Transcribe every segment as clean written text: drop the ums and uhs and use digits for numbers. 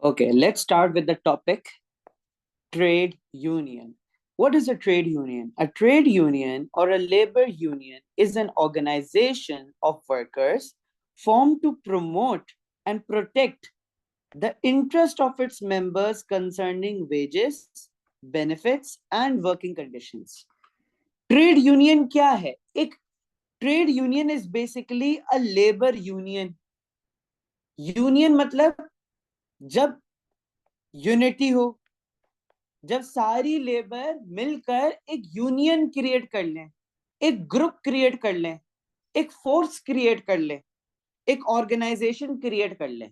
Okay, let's start with the topic trade union. What is a trade union? A trade union or a labor union is an organization of workers formed to promote and protect the interest of its members concerning wages, benefits, and working conditions. Trade union क्या है? एक trade union is basically a labor union. Union मतलब जब unity हो, जब सारी labour मिलकर एक यूनियन क्रिएट कर लें, एक ग्रुप क्रिएट कर लें, एक फोर्स क्रिएट कर लें, एक ऑर्गेनाइजेशन क्रिएट कर लें।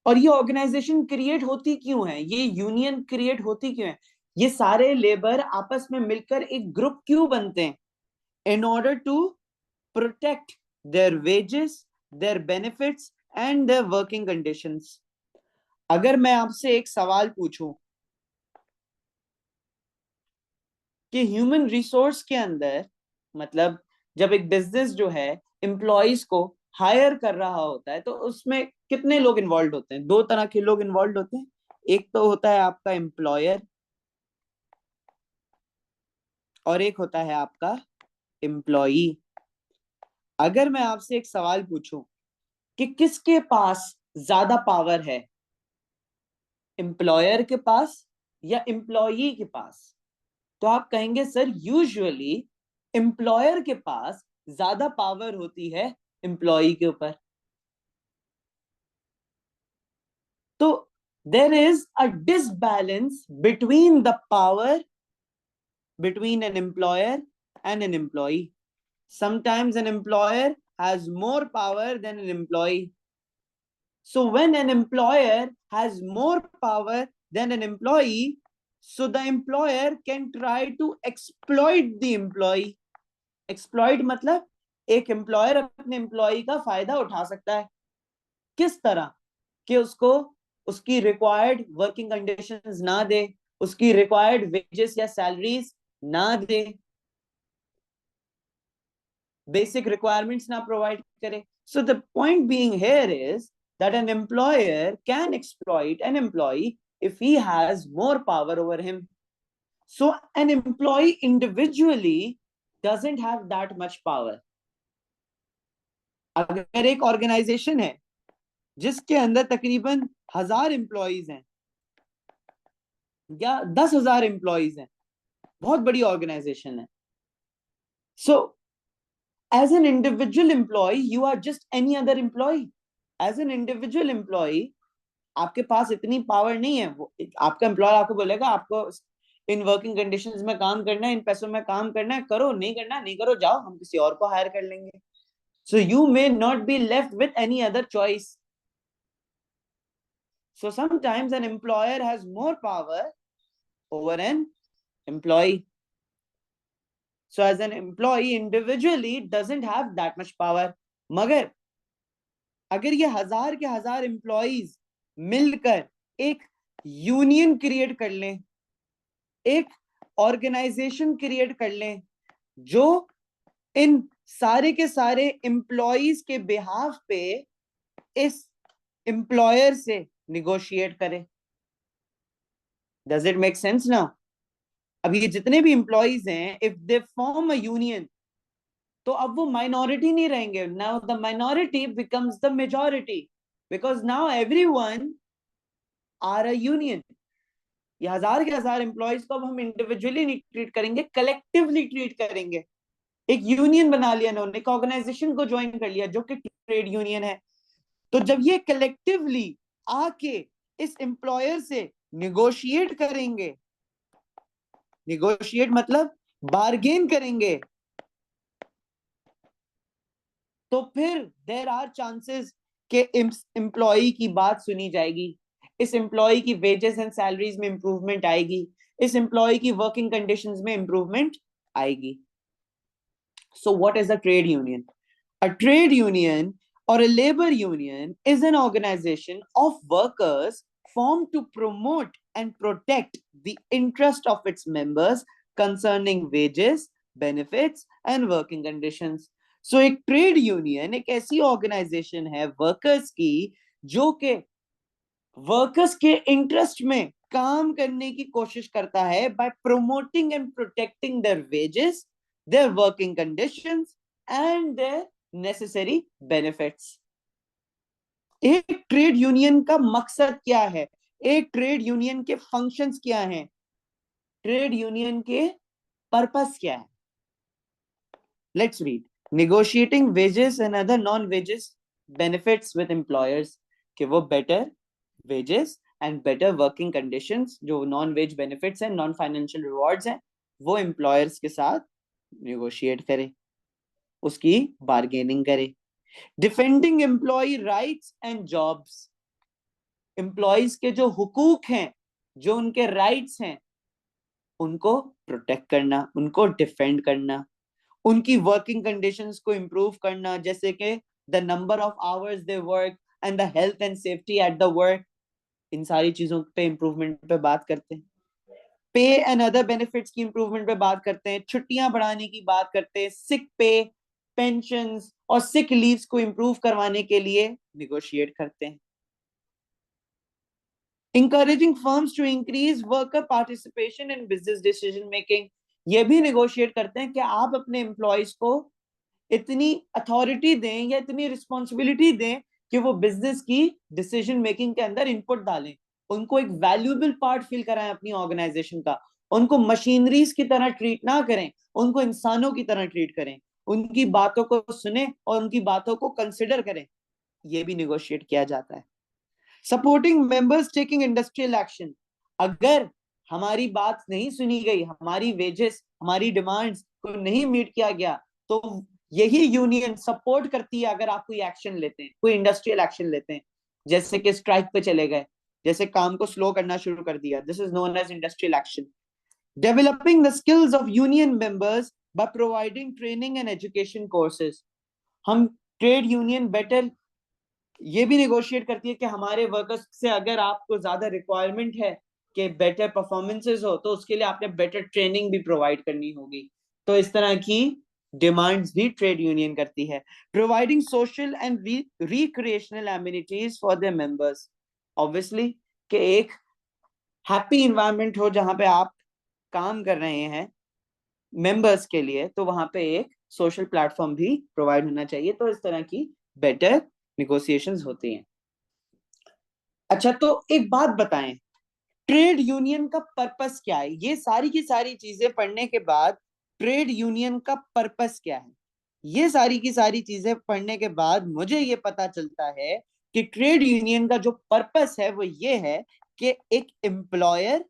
और ये ऑर्गेनाइजेशन क्रिएट होती क्यों है, ये यूनियन क्रिएट होती क्यों है, ये सारे लेबर आपस में मिलकर एक ग्रुप क्यों बनते हैं? In order to protect their wages, their benefits and their working conditions. अगर मैं आपसे एक सवाल पूछूं कि ह्यूमन रिसोर्स के अंदर, मतलब जब एक बिजनेस जो है एम्प्लॉइज को हायर कर रहा होता है तो उसमें कितने लोग इन्वॉल्व होते हैं? दो तरह के लोग इन्वॉल्व होते हैं। एक तो होता है आपका एम्प्लॉयर और एक होता है आपका एम्प्लॉई। अगर मैं आपसे एक सवाल पूछूं कि किसके पास ज्यादा पावर है, एम्प्लॉयर के पास या एम्प्लॉई के पास, तो आप कहेंगे सर यूजुअली एम्प्लॉयर के पास ज्यादा पावर होती है एम्प्लॉई के ऊपर। तो there is a disbalance between the power between an employer and an employee. Sometimes an employer has more power than an employee. So when an employer has more power than an employee, so the employer can try to exploit the employee. Exploit मतलब एक employer अपने employ का फायदा उठा सकता है। किस तरह? कि उसको उसकी रिक्वायर्ड वर्किंग कंडीशंस ना दे, उसकी रिक्वायर्ड वेजेस या सैलरीज ना दे, बेसिक रिक्वायरमेंट्स ना प्रोवाइड करे। So the point being here is that an employer can exploit an employee if he has more power over him. So an employee individually doesn't have that much power. अगर एक organisation है जिसके अंदर तकरीबन 1000 employees हैं या 10,000 employees हैं, बहुत बड़ी ऑर्गेनाइजेशन है, so as an individual employee you are just any other employee. As an individual employee आपके पास इतनी पावर नहीं है। वो आपका एम्प्लॉयर आपको बोलेगा आपको इन वर्किंग कंडीशंस में काम करना है, इन पैसों में काम करना है, करो, नहीं करना नहीं करो, जाओ, हम किसी और को हायर कर लेंगे। So you may not be left with any other choice. So sometimes an employer has more power over an employee. So as an employee individually doesn't have that much power. मगर अगर ये 1000 के 1000 employees मिलकर एक union create कर लें, एक organisation create कर लें जो इन सारे के सारे एम्प्लॉइज के बिहाफ पे इस एम्प्लॉयर से निगोशिएट करे, does it make sense now? अब ये जितने भी एम्प्लॉइज हैं, if they form a union, तो अब वो माइनॉरिटी नहीं रहेंगे। Now the minority becomes the majority because now everyone are a union. ये 1000 के 1000 एम्प्लॉइज को अब हम इंडिविजुअली नहीं ट्रीट करेंगे, कलेक्टिवली ट्रीट करेंगे। एक यूनियन बना लिया इन्होंने, एक ऑर्गेनाइजेशन को ज्वाइन कर लिया जो कि ट्रेड यूनियन है। तो जब ये कलेक्टिवली आके इस एम्प्लॉयर से निगोशिएट करेंगे, निगोशिएट मतलब बार्गेन करेंगे, तो फिर देर आर चांसेस कि एम्प्लॉय की बात सुनी जाएगी, इस एम्प्लॉय की वेजेस एंड सैलरीज में इंप्रूवमेंट आएगी, इस एम्प्लॉय की वर्किंग कंडीशंस में इंप्रूवमेंट आएगी। So what is a trade union? A trade union or a labor union is an organization of workers formed to promote and protect the interest of its members concerning wages, benefits and working conditions. So एक trade union एक ऐसी organisation है workers की जो कि workers के interest में काम करने की कोशिश करता है by promoting and protecting their wages, their working conditions and their necessary benefits. एक ट्रेड यूनियन का मकसद क्या है, एक ट्रेड यूनियन के फंक्शंस क्या हैं, ट्रेड यूनियन के पर्पस क्या है? Let's read. Negotiating wages and other non wages benefits with employers, कि वो better wages and better working conditions, जो नॉन वेज बेनिफिट्स हैं, नॉन फाइनेंशियल रिवॉर्ड्स हैं, वो एम्प्लॉयर्स के साथ नेगोशिएट करे, उसकी बार्गेनिंग करे। Defending employee rights and jobs, employees के जो हुकूक हैं, जो उनके राइट्स हैं, उनको प्रोटेक्ट करना, उनको डिफेंड करना, उनकी वर्किंग कंडीशंस को इंप्रूव करना, जैसे कि the number of hours they work and the health and safety at the work, इन सारी चीजों पे इंप्रूवमेंट पे बात करते हैं। पे एंड अदर बेनिफिट्स की इंप्रूवमेंट पे बात करते हैं, छुट्टियां बढ़ाने की बात करते हैं, सिक पे, पेंशंस और सिक लीव्स को इंप्रूव करवाने के लिए निगोशिएट करते हैं। encouraging firms to increase worker participation in business decision making, ये भी negotiate करते हैं कि आप अपने एम्प्लॉयज को इतनी अथॉरिटी दें या इतनी रिस्पॉन्सिबिलिटी दें कि वो बिजनेस की डिसीजन मेकिंग के अंदर इनपुट डालें, उनको एक वैल्यूएबल पार्ट फील कराएं अपनी ऑर्गेनाइजेशन का, उनको मशीनरीज की तरह ट्रीट ना करें, उनको इंसानों की तरह ट्रीट करें, उनकी बातों को सुने और उनकी बातों को कंसिडर करें, ये भी निगोशिएट किया जाता है। Supporting members taking industrial action, अगर हमारी बात नहीं सुनी गई, हमारी वेजेस, हमारी डिमांड्स को नहीं मीट किया गया, तो यही यूनियन सपोर्ट करती है अगर आप कोई एक्शन लेते हैं, कोई इंडस्ट्रियल एक्शन लेते हैं, जैसे कि स्ट्राइक पे चले गए, जैसे काम को स्लो करना शुरू कर दिया, this is known as industrial action. Developing the skills of union members by providing training and education courses, हम ट्रेड यूनियन बेटर ये भी निगोशिएट करती है कि हमारे वर्कर्स से अगर आपको ज्यादा रिक्वायरमेंट है कि बेटर परफॉर्मेंसेस हो, तो उसके लिए आपने बेटर ट्रेनिंग भी प्रोवाइड करनी होगी। तो इस तरह की डिमांड्स भी ट्रेड यूनियन करती है। Providing social and recreational amenities for their members, obviously कि एक हैप्पी इन्वायरमेंट हो जहां पे आप काम कर रहे हैं मेंबर्स के लिए, तो वहां पे एक सोशल प्लेटफॉर्म भी प्रोवाइड होना चाहिए। तो इस तरह की बेटर निगोसिएशंस होती हैं। अच्छा, तो एक बात बताएं, ट्रेड यूनियन का पर्पस क्या है? ये सारी की सारी चीजें पढ़ने के बाद ट्रेड यूनियन का पर्पस क्या है, ये सारी की सारी चीजें पढ़ने के बाद मुझे ये पता चलता है कि ट्रेड यूनियन का जो पर्पस है वो ये है कि एक एम्प्लॉयर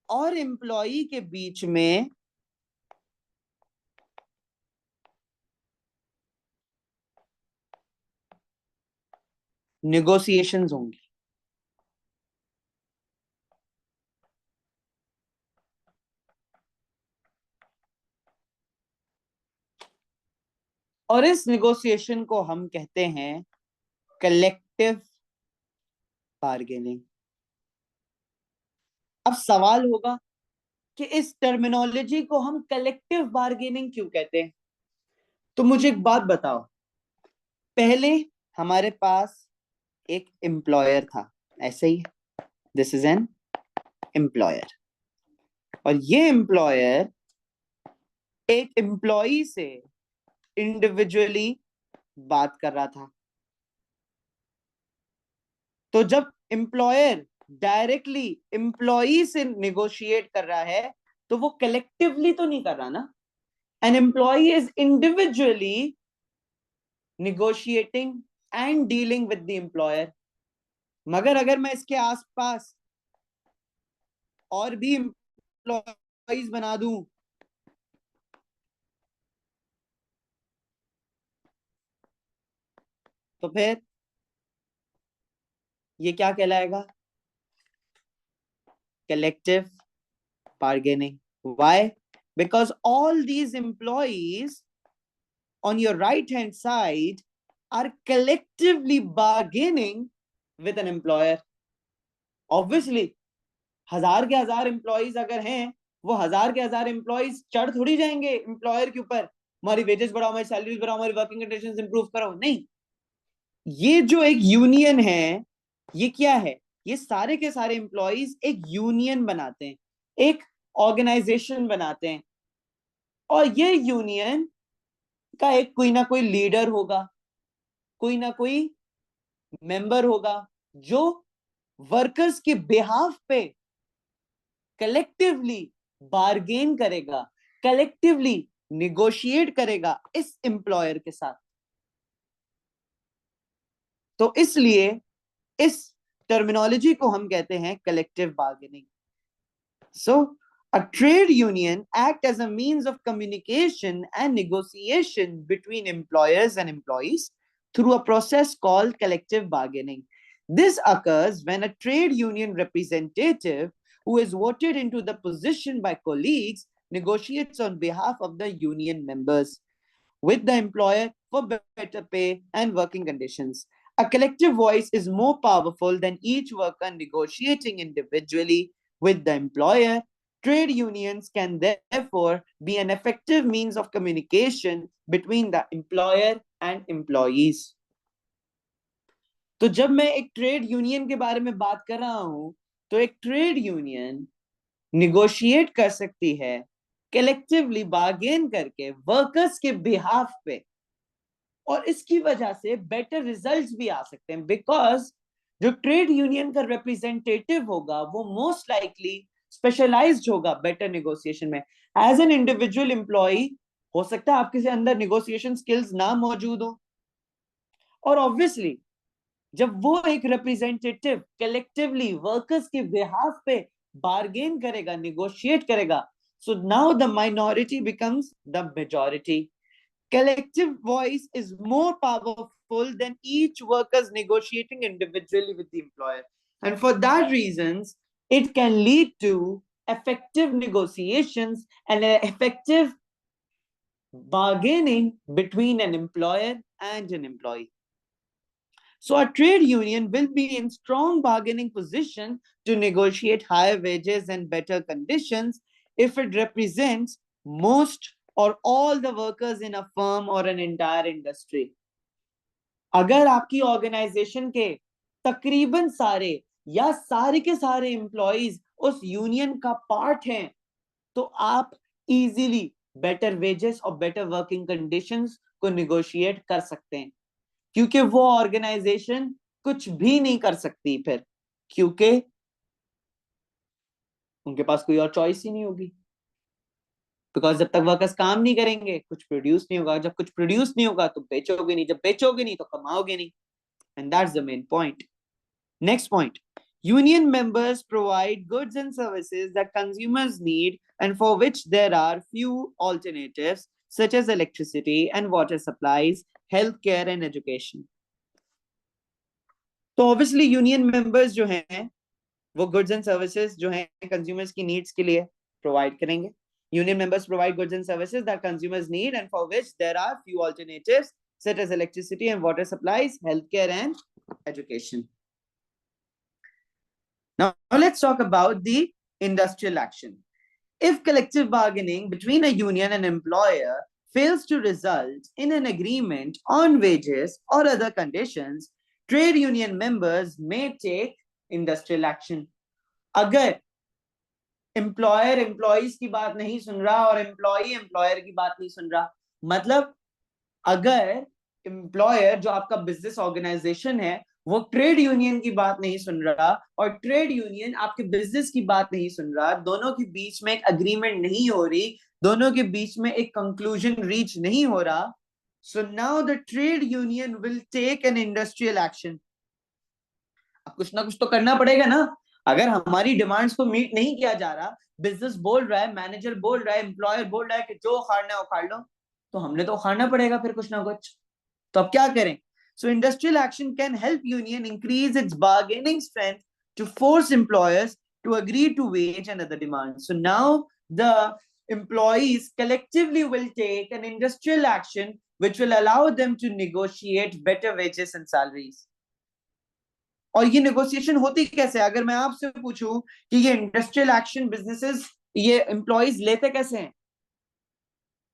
और एम्प्लॉई के बीच में निगोसिएशंस होंगी, और इस निगोसिएशन को हम कहते हैं कलेक्टिव बार्गेनिंग। अब सवाल होगा कि इस टर्मिनोलॉजी को हम कलेक्टिव बार्गेनिंग क्यों कहते हैं? तो मुझे एक बात बताओ, पहले हमारे पास एक एम्प्लॉयर था, ऐसे ही, दिस इज एन एम्प्लॉयर, और ये एम्प्लॉयर एक एम्प्लॉई से इंडिविजुअली बात कर रहा था। तो जब एम्प्लॉयर डायरेक्टली एम्प्लॉई से नेगोशिएट कर रहा है, तो वो कलेक्टिवली तो नहीं कर रहा ना। An employee is individually negotiating and dealing with the employer। मगर अगर मैं इसके आसपास और भी एम्प्लॉइज बना दूं, तो फिर ये क्या कहलाएगा? Collective bargaining. Why? Because all these employees on your right hand side are collectively bargaining with an employer। Obviously, हजार के हजार एम्प्लॉइज अगर हैं, वो हजार के हजार एम्प्लॉइज चढ़ थोड़ी जाएंगे एम्प्लॉयर के ऊपर, हमारी वेजेस बढ़ाओ, हमारी सैलरीज बढ़ाओ, हमारी वर्किंग कंडीशंस इंप्रूव करो, नहीं। ये जो एक यूनियन है, ये क्या है? ये सारे के सारे एम्प्लॉइज एक यूनियन बनाते हैं, एक ऑर्गेनाइजेशन बनाते हैं, और ये यूनियन का एक कोई ना कोई लीडर होगा, कोई ना कोई मेंबर होगा जो वर्कर्स के बिहाफ पे कलेक्टिवली बार्गेन करेगा, कलेक्टिवली निगोशिएट करेगा इस एम्प्लॉयर के साथ। तो इसलिए इस टर्मिनोलॉजी को हम कहते हैं collective bargaining. So a trade union act as a means of communication and negotiation between employers and employees through a process called collective bargaining. This occurs when a trade union representative who is voted into the position by colleagues negotiates on behalf of the union members with the employer for better pay and working conditions. A collective voice is more powerful than each worker negotiating individually with the employer. Trade unions can therefore be an effective means of communication between the employer and employees. तो जब मैं एक trade union के बारे में बात कर रहा हूं, तो एक ट्रेड यूनियन निगोशिएट कर सकती है कलेक्टिवली बार्गेन करके वर्कर्स के बिहाफ पे, और इसकी वजह से बेटर रिजल्ट्स भी आ सकते हैं, बिकॉज जो ट्रेड यूनियन का रिप्रेजेंटेटिव होगा वो मोस्ट लाइकली स्पेशलाइज्ड होगा बेटर नेगोशिएशन में। एज एन इंडिविजुअल एम्प्लॉय हो सकता है आपके अंदर नेगोशिएशन स्किल्स ना मौजूद हो, और ऑब्वियसली जब वो एक रिप्रेजेंटेटिव कलेक्टिवली वर्कर्स के बिहाफ पे बार्गेन करेगा, नेगोशिएट करेगा, so now the minority becomes the majority. Collective voice is more powerful than each worker's negotiating individually with the employer, and for that reasons it can lead to effective negotiations and effective bargaining between an employer and an employee. So a trade union will be in strong bargaining position to negotiate higher wages and better conditions if it represents most or all the workers in a firm or an entire industry. अगर आपकी organisation के तकरीबन सारे या सारे के सारे employees उस यूनियन का पार्ट हैं, तो आप इजीली बेटर वेजेस और बेटर वर्किंग कंडीशंस को निगोशिएट कर सकते हैं, क्योंकि वो ऑर्गेनाइजेशन कुछ भी नहीं कर सकती फिर, क्योंकि उनके पास कोई और चॉइस ही नहीं होगी। बिकॉज जब तक वर्कर्स काम नहीं करेंगे कुछ प्रोड्यूस नहीं होगा, जब कुछ प्रोड्यूस नहीं होगा तो बेचोगे नहीं, जब बेचोगे नहीं तो कमाओगे नहीं, and that's the main point. Next point, union members provide goods and services that consumers need and for which there are few alternatives such as electricity and water supplies, healthcare and education. तो obviously union members जो हैं वो goods and services जो हैं consumers की needs के लिए provide करेंगे। Union members provide goods and services that consumers need and for which there are few alternatives such as electricity and water supplies, healthcare and education. Now let's talk about the industrial action. If collective bargaining between a union and employer fails to result in an agreement on wages or other conditions, trade union members may take industrial action. अगर employer employees की बात नहीं सुन रहा और employee employer की बात नहीं सुन रहा, मतलब अगर एम्प्लॉयर जो आपका बिजनेस ऑर्गेनाइजेशन है वो ट्रेड यूनियन की बात नहीं सुन रहा और ट्रेड यूनियन आपके बिजनेस की बात नहीं सुन रहा, दोनों के बीच में एक अग्रीमेंट नहीं हो रही, दोनों के बीच में एक कंक्लूजन रीच नहीं हो रहा, so now the trade union will take an industrial action. अब कुछ ना कुछ तो करना पड़ेगा ना। अगर हमारी डिमांड्स को मीट नहीं किया जा रहा, बिजनेस बोल रहा है, मैनेजर बोल रहा है, एम्प्लॉयर बोल रहा है कि जो उखाड़ना है उखाड़ लो, तो हमने तो उखाड़ना पड़ेगा फिर कुछ ना कुछ। तो अब क्या करें? So industrial action can help union increase its bargaining strength to force employers to agree to wage and other demands. So now the employees collectively will take an industrial action which will allow them to negotiate better wages and salaries. और ये negotiation होती कैसे? अगर मैं आपसे पूछूं कि ये इंडस्ट्रियल एक्शन बिजनेसेस ये एम्प्लॉइज लेते कैसे हैं?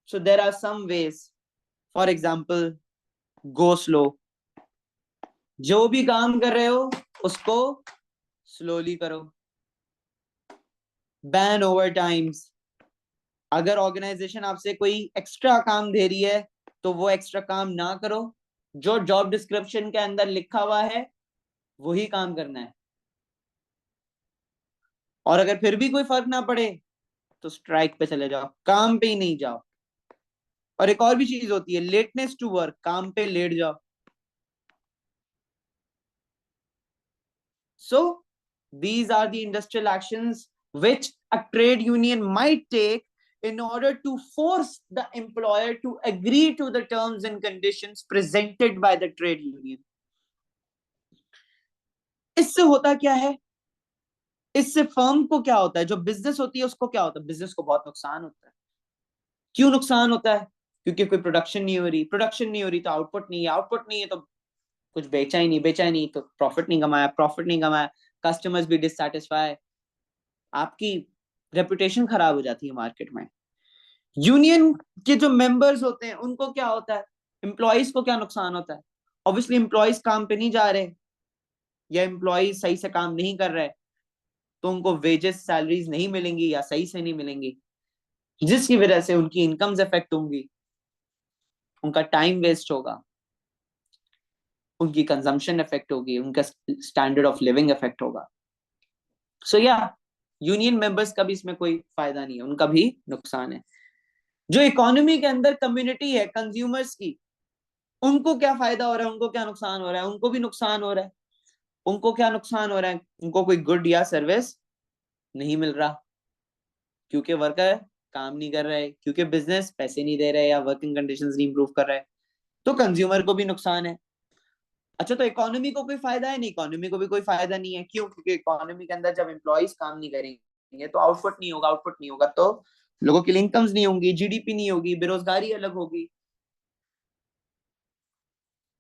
So there are some ways. For example, go slow. जो भी काम कर रहे हो उसको स्लोली करो। बैन ओवर टाइम्स, अगर ऑर्गेनाइजेशन आपसे कोई एक्स्ट्रा काम दे रही है तो वो एक्स्ट्रा काम ना करो, जो जॉब डिस्क्रिप्शन के अंदर लिखा हुआ है वही काम करना है। और अगर फिर भी कोई फर्क ना पड़े तो स्ट्राइक पे चले जाओ, काम पे ही नहीं जाओ। और एक और भी चीज होती है, लेटनेस टू वर्क, काम पे लेट जाओ। सो these are the industrial actions which a trade union might take in order to force the employer to agree to the terms and conditions presented by the trade union. इससे होता क्या है, इससे firm को क्या होता है, जो बिजनेस होती है उसको क्या होता है, बिजनेस को बहुत नुकसान होता है। क्यों नुकसान होता है? क्योंकि कोई प्रोडक्शन नहीं हो रही, प्रोडक्शन नहीं हो रही तो आउटपुट नहीं है, आउटपुट नहीं है तो कुछ बेचा ही नहीं, बेचा ही नहीं तो प्रॉफिट नहीं कमाया, प्रॉफिट नहीं कमाया, कस्टमर्स भी डिससेटिस्फाई, आपकी रेपुटेशन खराब हो जाती है मार्केट में। यूनियन के जो मेंबर्स होते हैं उनको क्या होता है, एम्प्लॉइज को क्या नुकसान होता है? ऑब्वियसली एम्प्लॉइज काम पे नहीं जा रहे या एम्प्लॉइज सही से काम नहीं कर रहे तो उनको वेजेस सैलरीज नहीं मिलेंगी या सही से नहीं मिलेंगी, जिसकी वजह से उनकी इनकम्स इफेक्ट होंगी, उनका टाइम वेस्ट होगा, उनकी कंजम्पशन इफेक्ट होगी, उनका स्टैंडर्ड ऑफ लिविंग इफेक्ट होगा। सो या यूनियन मेंबर्स का भी इसमें कोई फायदा नहीं है, उनका भी नुकसान है। जो इकोनॉमी के अंदर कम्युनिटी है कंज्यूमर्स की, उनको क्या फायदा हो रहा है, उनको क्या नुकसान हो रहा है? उनको भी नुकसान हो रहा है। उनको क्या नुकसान हो रहा है? उनको कोई गुड या सर्विस नहीं मिल रहा, क्योंकि वर्कर काम नहीं कर रहे, क्योंकि बिजनेस पैसे नहीं दे रहे या वर्किंग कंडीशंस नहीं इंप्रूव कर रहे, तो कंज्यूमर को भी नुकसान है। अच्छा, तो इकोनॉमी को कोई फायदा है? नहीं, इकोनॉमी को भी कोई फायदा नहीं है। क्यों? क्योंकि इकोनॉमी के अंदर जब एम्प्लॉइज काम नहीं करेंगे तो आउटपुट नहीं होगा, आउटपुट नहीं होगा तो लोगों की इनकम्स नहीं होंगी, जीडीपी नहीं होगी, बेरोजगारी अलग होगी।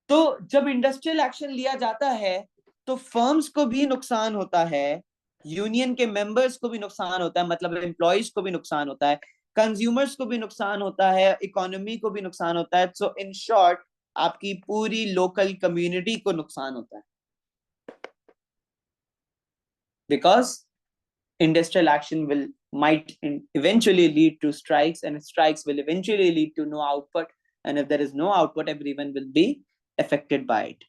तो जब इंडस्ट्रियल एक्शन लिया जाता है तो फर्म्स को भी नुकसान होता है, यूनियन के मेंबर्स को भी नुकसान होता है, मतलब एम्प्लॉइज को भी नुकसान होता है, कंज्यूमर्स को भी नुकसान होता है, इकोनॉमी को भी नुकसान होता है। सो इन शॉर्ट आपकी पूरी लोकल कम्युनिटी को नुकसान होता है, because industrial action will might eventually lead to strikes, and strikes will eventually lead to no output, and if there is no output everyone will be affected by it.